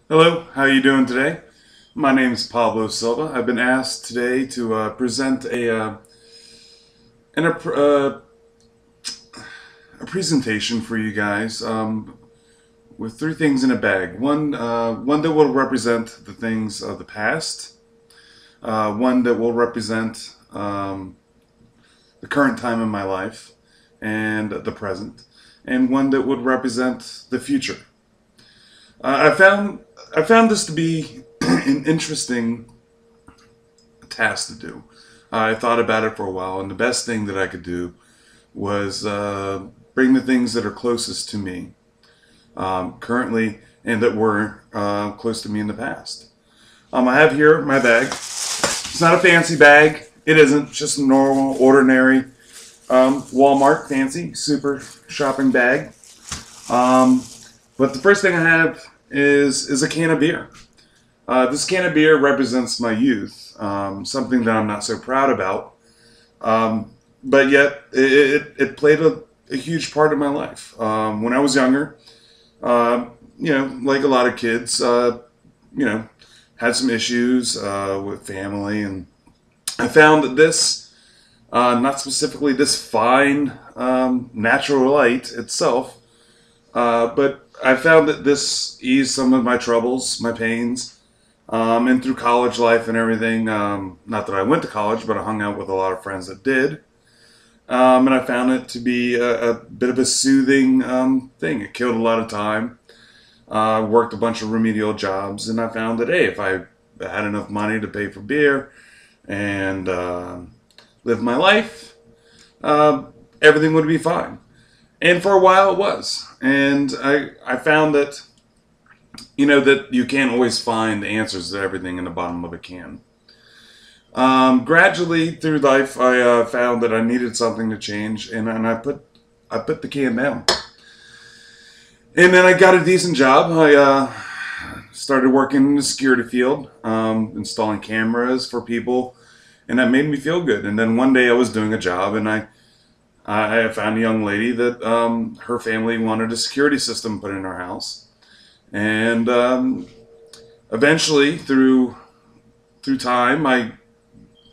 Hello, how are you doing today? My name is Pablo Silva. I've been asked today to present an, a, pr- a presentation for you guys with three things in a bag. One that will represent the things of the past, one that will represent the current time in my life and the present, and one that would represent the future. Uh, I found I found this to be an interesting task to do. I thought about it for a while, and the best thing that I could do was bring the things that are closest to me currently and that were close to me in the past. I have here my bag. It's not a fancy bag. It isn't. It's just a normal, ordinary Walmart fancy super shopping bag. Um, but the first thing I have is a can of beer. This can of beer represents my youth, something that I'm not so proud about, but yet it played a huge part of my life. When I was younger, uh, like a lot of kids, you know, had some issues with family, and I found that this, not specifically this fine natural light itself, but I found that this eased some of my troubles, my pains. And through college life and everything, not that I went to college, but I hung out with a lot of friends that did. And I found it to be a bit of a soothing thing. It killed a lot of time. Worked a bunch of remedial jobs, and I found that, hey, if I had enough money to pay for beer and live my life, uh, everything would be fine. And for a while it was. And I found that that you can't always find the answers to everything in the bottom of a can. Gradually through life, I found that I needed something to change, and I put the can down. And then I got a decent job. I started working in the security field, installing cameras for people, and that made me feel good. And then one day I was doing a job, and I found a young lady that her family wanted a security system put in her house. And eventually, through time, I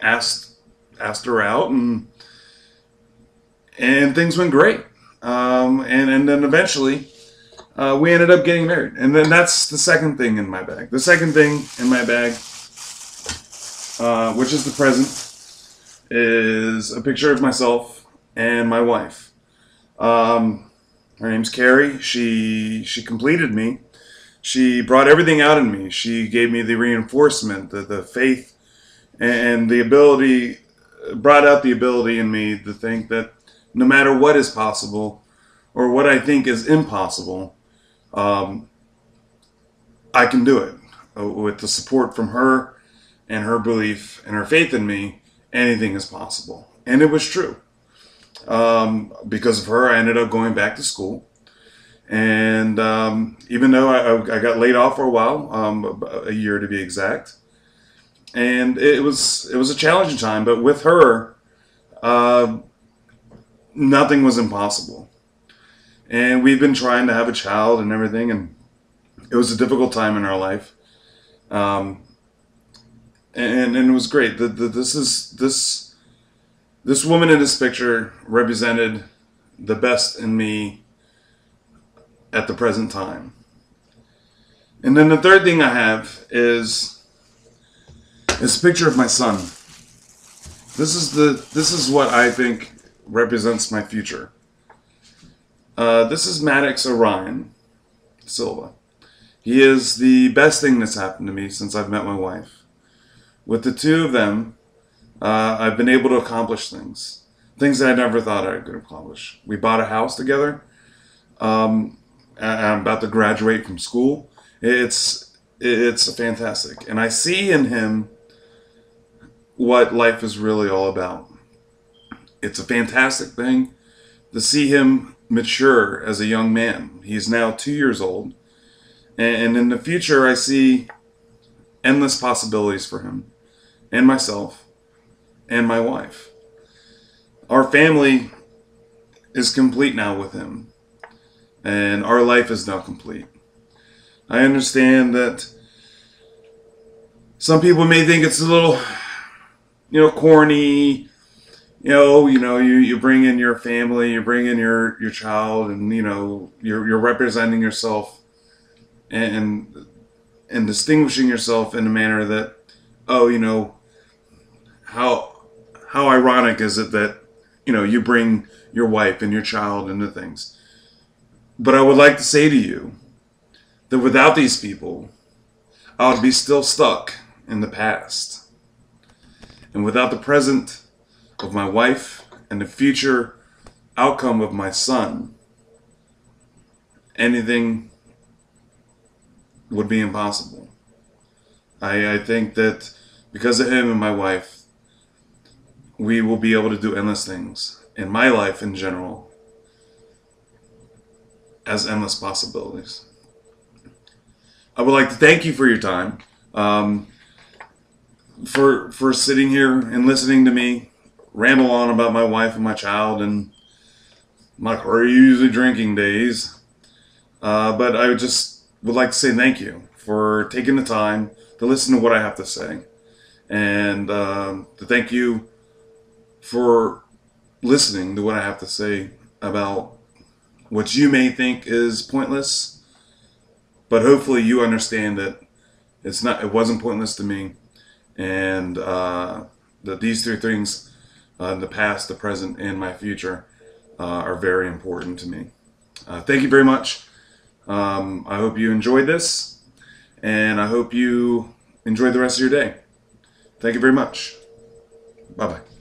asked asked her out, and things went great. And then eventually, we ended up getting married. And then that's the second thing in my bag. The second thing in my bag, which is the present, is a picture of myself and my wife. Her name's Carrie. She completed me. She brought everything out in me. She gave me the reinforcement, the faith, and the ability, brought out the ability in me to think that no matter what is possible or what I think is impossible, um, I can do it. With the support from her and her belief and her faith in me, anything is possible. And it was true. Because of her, I ended up going back to school. And even though I got laid off for a while, a year to be exact, and it was a challenging time. But with her, uh, nothing was impossible. And we've been trying to have a child and everything, and it was a difficult time in our life. Um, and it was great. This woman in this picture represented the best in me at the present time. And then the third thing I have is a picture of my son. This is what I think represents my future. This is Maddox Orion Silva. He is the best thing that's happened to me since I've met my wife. With the two of them, I've been able to accomplish things that I never thought I could accomplish. We bought a house together. I'm about to graduate from school. It's fantastic, and I see in him what life is really all about. It's a fantastic thing to see him mature as a young man. He's now 2 years old, and in the future, I see endless possibilities for him and myself and my wife. Our family is complete now with him, and our life is now complete. I understand that some people may think it's a little, corny. You bring in your family, you bring in your child, and you're representing yourself and and distinguishing yourself in a manner that, oh, how how ironic is it that you bring your wife and your child into things. But I would like to say to you that without these people, I would be still stuck in the past. And without the present of my wife and the future outcome of my son, anything would be impossible. I think that because of him and my wife, we will be able to do endless things in my life in general as endless possibilities. I would like to thank you for your time, for sitting here and listening to me ramble on about my wife and my child and my crazy drinking days. But I would like to say thank you for taking the time to listen to what I have to say, and to thank you for listening to what I have to say about what you may think is pointless, but hopefully you understand that it wasn't pointless to me, and that these three things, the past, the present, and my future, are very important to me. Thank you very much. I hope you enjoyed this, and I hope you enjoy the rest of your day. Thank you very much. Bye-bye.